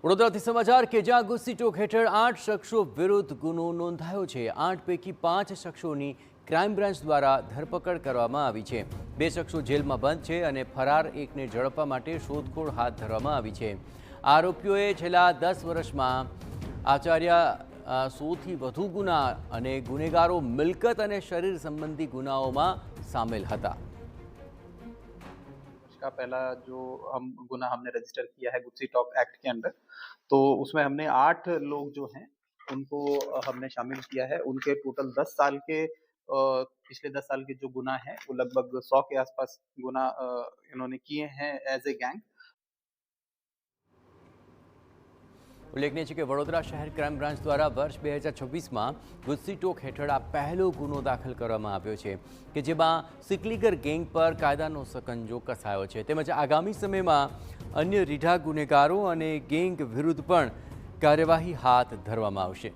વડોદરાથી સમાચાર કે જ્યાં ગુસ્સી ટોક હેઠળ 8 શખ્સો વિરુદ્ધ ગુનો નોંધાયો છે। 8 પૈકી 5 શખ્સોની ક્રાઇમ બ્રાન્ચ દ્વારા ધરપકડ કરવામાં આવી છે। 2 શખ્સો જેલમાં બંધ છે અને ફરાર એકને ઝડપવા માટે શોધખોળ હાથ ધરવામાં આવી છે। આરોપીઓએ છેલ્લા 10 વર્ષમાં આચર્યા 100થી વધુ ગુના અને ગુનેગારો મિલકત અને શરીર સંબંધી ગુનાઓમાં સામેલ હતા। का पहला जो गुना हमने रजिस्टर किया है गुस्सी टॉक एक्ट के अंडर, तो उसमें हमने 8 लोग जो हैं उनको हमने शामिल किया है। उनके टोटल 10 साल के पिछले 10 साल के जो गुना है वो लगभग 100 के आसपास गुना इन्होंने किए हैं एज ए गैंग। उल्लेखनीय है कि वडोदरा शहर क्राइम ब्रांच द्वारा वर्ष 2026 में गुस्सी टोक हेठળ आ पहलो गुनो दाखल કરવામાં આવ્યો છે કે જેમાં સિકલીગર ગેંગ પર કાયદાનો સકંજો કસાયો છે। તેમજ આગામી સમયમાં અન્ય રીઢા ગુનેગારો અને ગેંગ વિરુદ્ધ પણ કાર્યવાહી હાથ ધરવામાં આવશે।